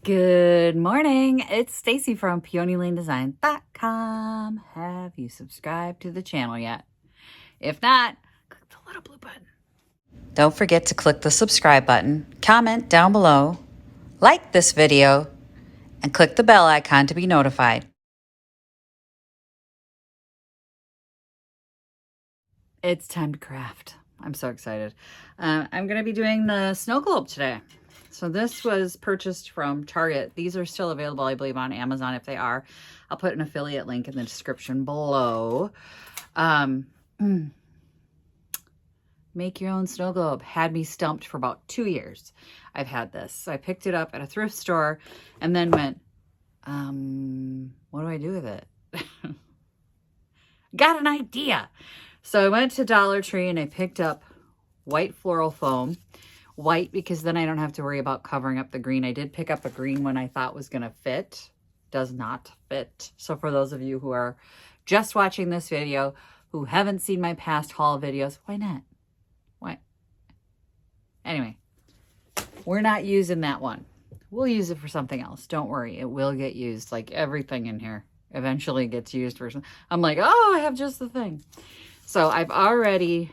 Good morning. It's Stacy from PeonyLaneDesign.com. Have you subscribed to the channel yet? If not, click the little blue button. Don't forget to click the subscribe button, comment down below, like this video, and click the bell icon to be notified. It's time to craft. I'm so excited. I'm going to be doing the snow globe today. So this was purchased from Target. These are still available, I believe, on Amazon. If they are, I'll put an affiliate link in the description below. Make your own snow globe. Had me stumped for about 2 years. I've had this. So I picked it up at a thrift store and then went, what do I do with it? Got an idea. So I went to Dollar Tree and I picked up white floral foam. White because then I don't have to worry about covering up the green. I did pick up a green one I thought was going to fit. Does not fit. So for those of you who are just watching this video, who haven't seen my past haul videos, why not? Why? Anyway, we're not using that one. We'll use it for something else. Don't worry. It will get used. Like everything in here eventually gets used for something. I'm like, oh, I have just the thing. So I've already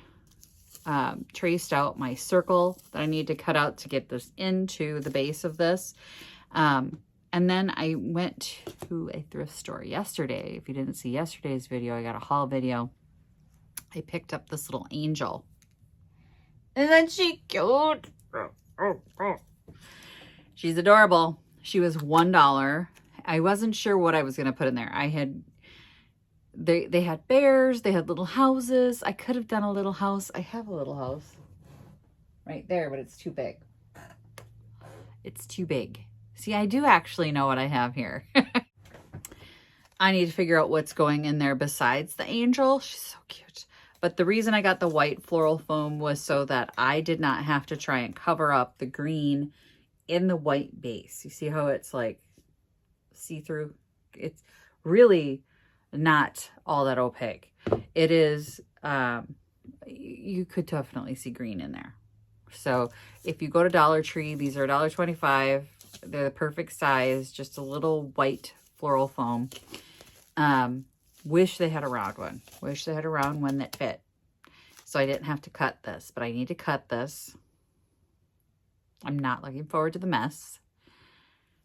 traced out my circle that I need to cut out to get this into the base of this. And then I went to a thrift store yesterday. If you didn't see yesterday's video, I got a haul video. I picked up this little angel. Isn't she cute? She's adorable. She was $1. I wasn't sure what I was going to put in there. They had bears, they had little houses. I could have done a little house. I have a little house right there, but it's too big. It's too big. See, I do actually know what I have here. I need to figure out what's going in there besides the angel. She's so cute. But the reason I got the white floral foam was so that I did not have to try and cover up the green in the white base. You see how it's like see-through? It's really not all that opaque. It is, you could definitely see green in there. So if you go to Dollar Tree, these are $1.25. They're the perfect size, just a little white floral foam. Wish they had a round one. Wish they had a round one that fit. So I didn't have to cut this, but I need to cut this. I'm not looking forward to the mess.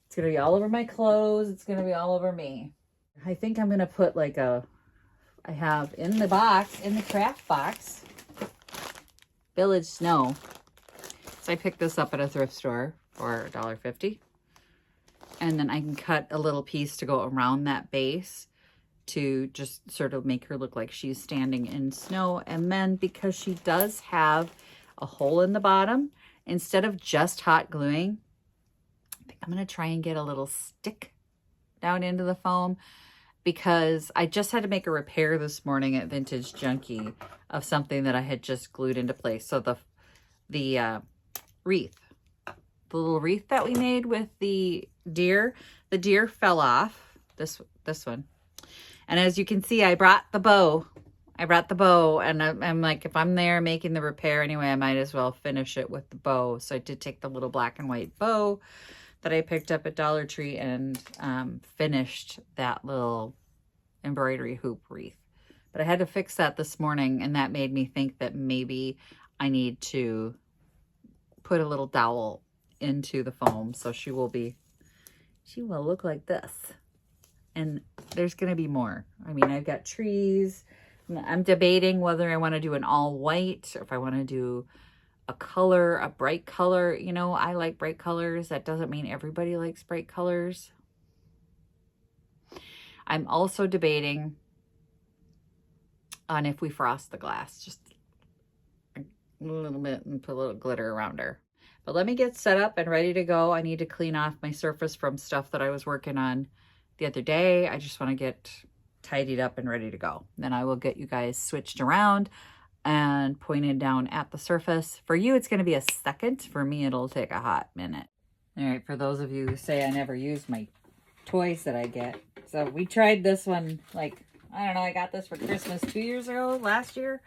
It's going to be all over my clothes. It's going to be all over me. I think I'm going to put like I have in the box, in the craft box, Village Snow. So I picked this up at a thrift store for $1.50. And then I can cut a little piece to go around that base to just sort of make her look like she's standing in snow. And then because she does have a hole in the bottom, instead of just hot gluing, I think I'm going to try and get a little stick down into the foam, because I just had to make a repair this morning at Vintage Junkie of something that I had just glued into place. So the wreath, the little wreath that we made with the deer fell off, this one. And as you can see, I brought the bow. And I'm like, if I'm there making the repair anyway, I might as well finish it with the bow. So I did take the little black and white bow that I picked up at Dollar Tree and finished that little embroidery hoop wreath. But I had to fix that this morning, and that made me think that maybe I need to put a little dowel into the foam. So she will look like this. And there's going to be more. I mean, I've got trees. I'm debating whether I want to do an all white, or if I want to do a color, a bright color. You know, I like bright colors. That doesn't mean everybody likes bright colors. I'm also debating on if we frost the glass, just a little bit, and put a little glitter around her. But let me get set up and ready to go. I need to clean off my surface from stuff that I was working on the other day. I just want to get tidied up and ready to go. Then I will get you guys switched around and pointed down at the surface. For you, it's going to be a second. For me, it'll take a hot minute. All right, for those of you who say I never use my toys that I get. So we tried this one, like, I don't know, I got this for Christmas 2 years ago, last year,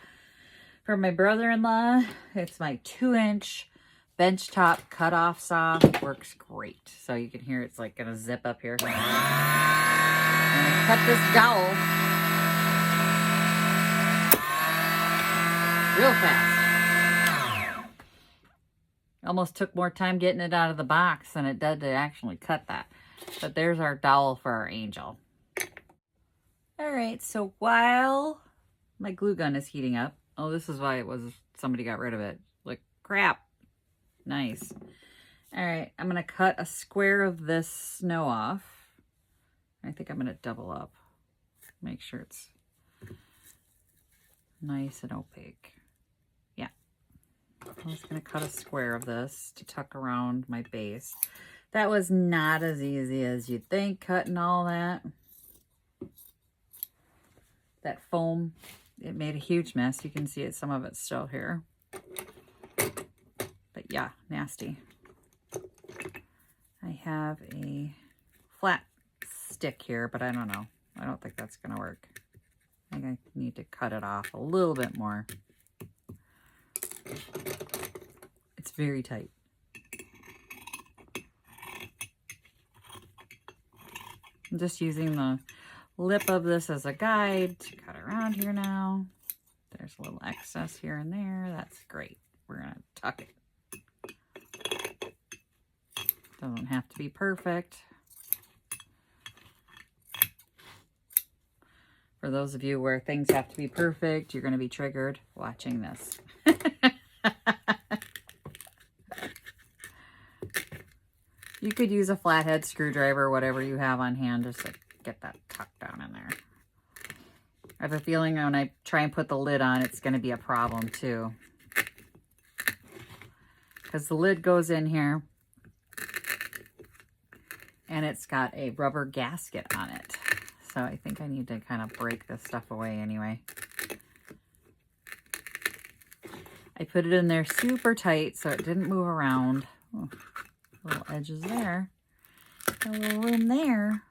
from my brother-in-law. It's my 2-inch benchtop cutoff saw works great. So you can hear it's like gonna zip up here. And I cut this dowel real fast. Almost took more time getting it out of the box than it did to actually cut that. But there's our dowel for our angel. All right, so while my glue gun is heating up, oh, this is why it was, somebody got rid of it. Like, crap. Nice. All right, I'm gonna cut a square of this snow off. I think I'm gonna double up. Make sure it's nice and opaque. Yeah. I'm just gonna cut a square of this to tuck around my base. That was not as easy as you'd think, cutting all that. That foam, it made a huge mess. You can see it, some of it's still here. But yeah, nasty. I have a flat stick here, but I don't know. I don't think that's gonna work. I think I need to cut it off a little bit more. It's very tight. I'm just using the lip of this as a guide to cut around here now. There's a little excess here and there. That's great. We're gonna tuck it. Doesn't have to be perfect. For those of you where things have to be perfect, you're gonna be triggered watching this. You could use a flathead screwdriver, whatever you have on hand, just to get that tucked down in there. I have a feeling when I try and put the lid on, it's going to be a problem too. Because the lid goes in here, and it's got a rubber gasket on it. So I think I need to kind of break this stuff away anyway. I put it in there super tight so it didn't move around. Oh. Little edges there, a little room there.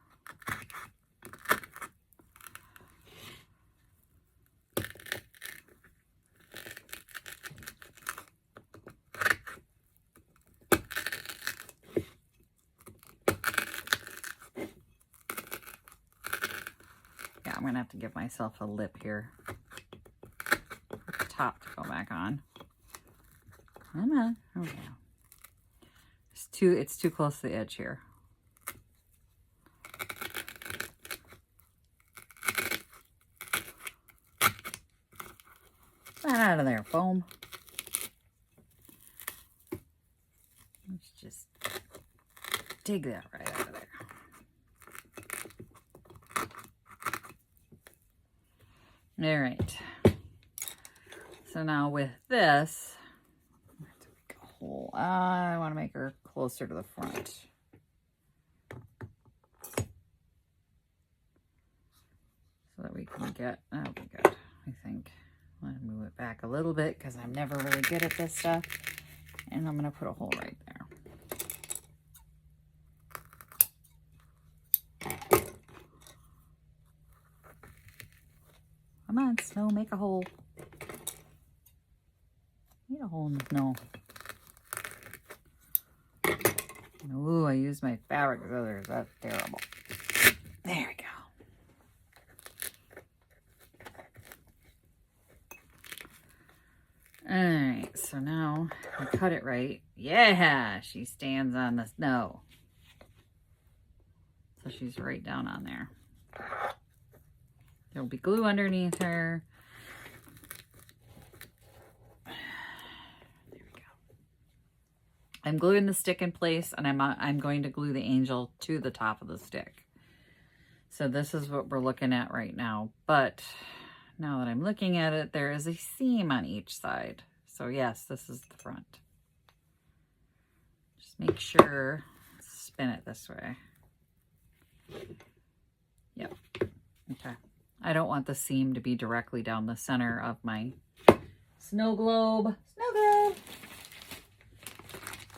Yeah, I'm gonna have to give myself a lip here. For the top to go back on. Come on, okay. It's too close to the edge here. Get out of there, foam. Let's just dig that right out of there. All right. So now with this, I want to make her closer to the front. So that we can get, that'll be good, I think. I'm going to move it back a little bit because I'm never really good at this stuff. And I'm going to put a hole right there. Come on, snow, make a hole. Need a hole in the snow. Ooh, I used my fabric scissors. That's terrible. There we go. Alright, so now I cut it right. Yeah, she stands on the snow. So she's right down on there. There'll be glue underneath her. I'm gluing the stick in place, and I'm going to glue the angel to the top of the stick. So this is what we're looking at right now. But now that I'm looking at it, there is a seam on each side. So yes, this is the front. Just make sure, spin it this way. Yep. Okay. I don't want the seam to be directly down the center of my snow globe. Snow globe!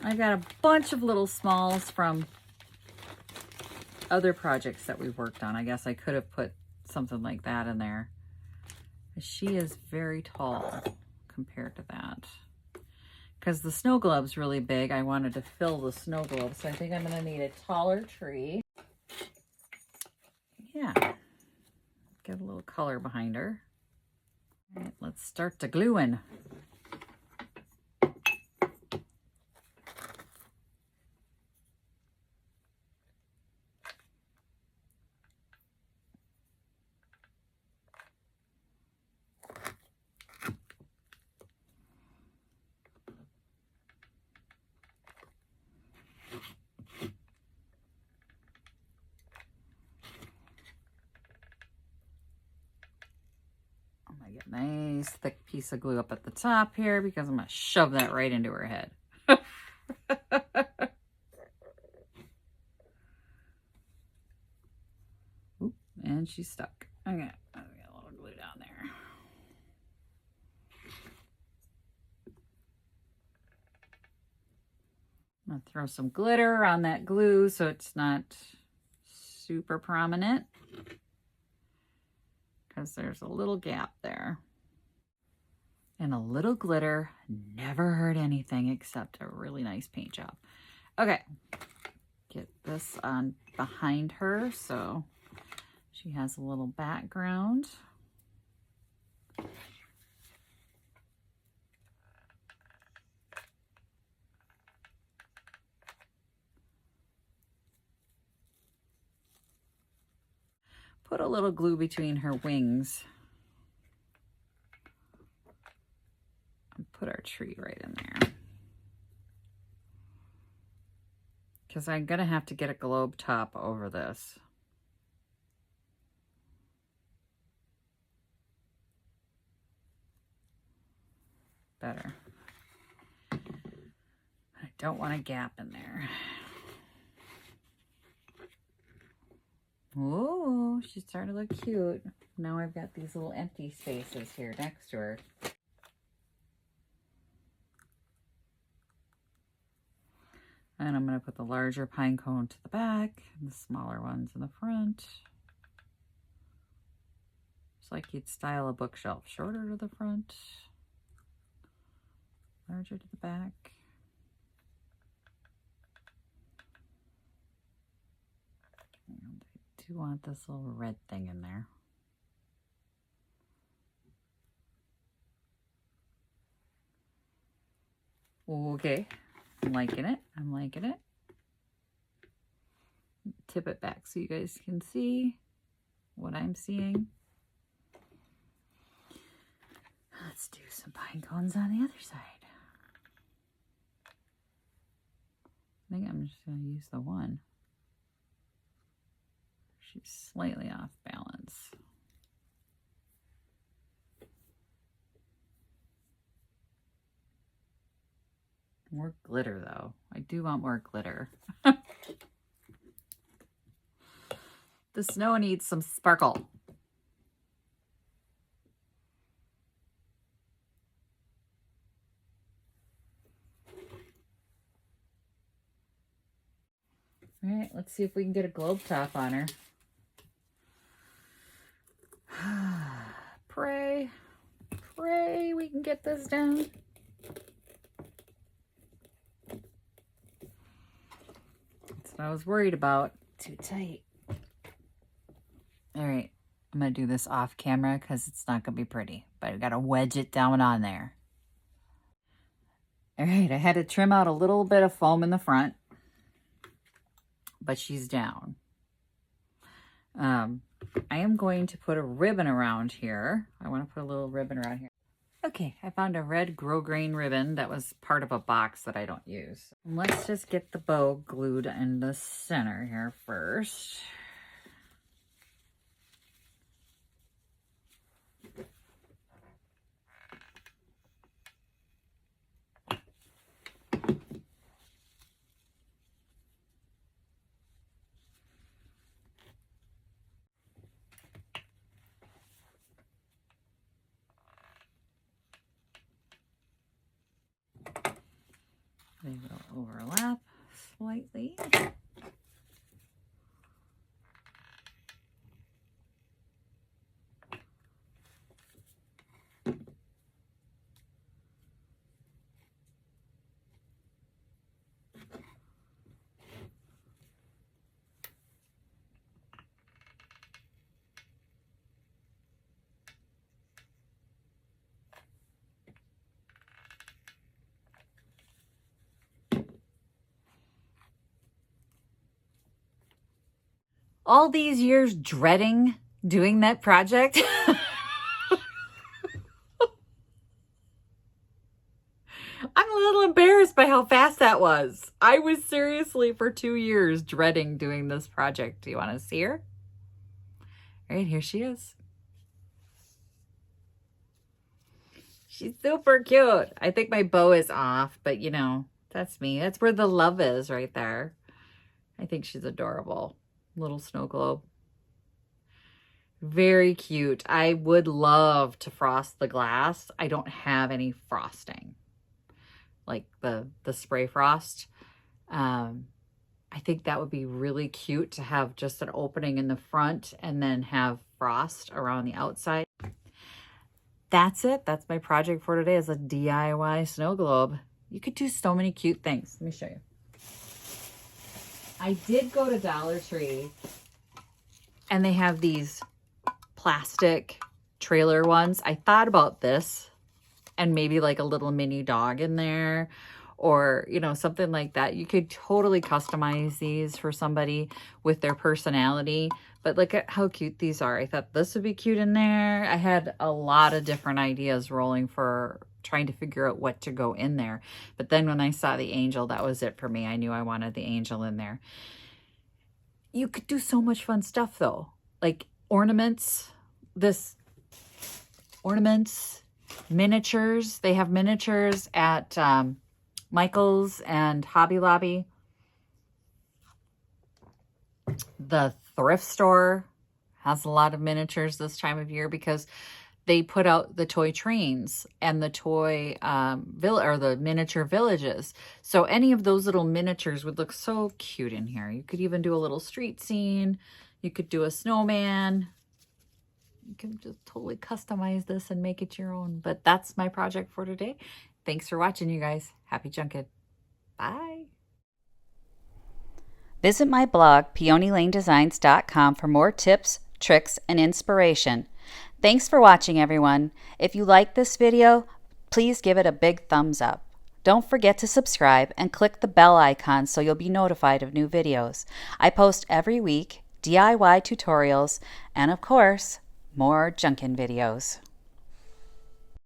I got a bunch of little smalls from other projects that we worked on. I guess I could have put something like that in there. She is very tall compared to that. because the snow globe's really big. I wanted to fill the snow globe, so I think I'm going to need a taller tree. Yeah, get a little color behind her. All right, let's start to gluing. I get a nice thick piece of glue up at the top here because I'm going to shove that right into her head. Oop, and she's stuck. Okay, I got a little glue down there. I'm going to throw some glitter on that glue so it's not super prominent, because there's a little gap there. And a little glitter never hurt anything except a really nice paint job. Okay, get this on behind her so she has a little background. Put a little glue between her wings. And put our tree right in there. Because I'm going to have to get a globe top over this. Better. I don't want a gap in there. Oh, she's starting to look cute. Now I've got these little empty spaces here next to her. And I'm going to put the larger pine cone to the back and the smaller ones in the front. Just like you'd style a bookshelf. Shorter to the front, larger to the back. And I do want this little red thing in there. Okay, I'm liking it. I'm liking it. Tip it back so you guys can see what I'm seeing. Let's do some pine cones on the other side. I think I'm just going to use the one. She's slightly off balance. More glitter though. I do want more glitter. The snow needs some sparkle. All right, let's see if we can get a globe top on her. Pray, pray we can get this done. That's what I was worried about. Too tight. All right, I'm going to do this off camera because it's not going to be pretty, but I got to wedge it down on there. All right, I had to trim out a little bit of foam in the front, but she's down. I am going to put a ribbon around here. I want to put a little ribbon around here. Okay, I found a red grosgrain ribbon that was part of a box that I don't use. Let's just get the bow glued in the center here first. They will overlap slightly. all these years dreading doing that project. I'm a little embarrassed by how fast that was. I was seriously for 2 years dreading doing this project. Do you want to see her? All right, here she is. She's super cute. I think my bow is off, but you know, that's me. That's where the love is right there. I think she's adorable. Little snow globe. Very cute. I would love to frost the glass. I don't have any frosting, like the spray frost. I think that would be really cute to have just an opening in the front and then have frost around the outside. That's it. That's my project for today, is a DIY snow globe. You could do so many cute things. Let me show you. I did go to Dollar Tree and they have these plastic trailer ones. I thought about this and maybe like a little mini dog in there, or, you know, something like that. You could totally customize these for somebody with their personality. But look at how cute these are. I thought this would be cute in there. I had a lot of different ideas rolling for trying to figure out what to go in there. But then when I saw the angel, that was it for me. I knew I wanted the angel in there. You could do so much fun stuff though. Like ornaments, ornaments, miniatures. They have miniatures at Michael's and Hobby Lobby. The thrift store has a lot of miniatures this time of year because they put out the toy trains and the toy or the miniature villages. So any of those little miniatures would look so cute in here. You could even do a little street scene. You could do a snowman. You can just totally customize this and make it your own. But that's my project for today. Thanks for watching, you guys. Happy junket. Bye. Visit my blog, peonylanedesigns.com, for more tips, tricks, and inspiration. Thanks for watching, everyone. If you like this video, please give it a big thumbs up. Don't forget to subscribe and click the bell icon so you'll be notified of new videos. I post every week DIY tutorials and, of course, more junkin' videos.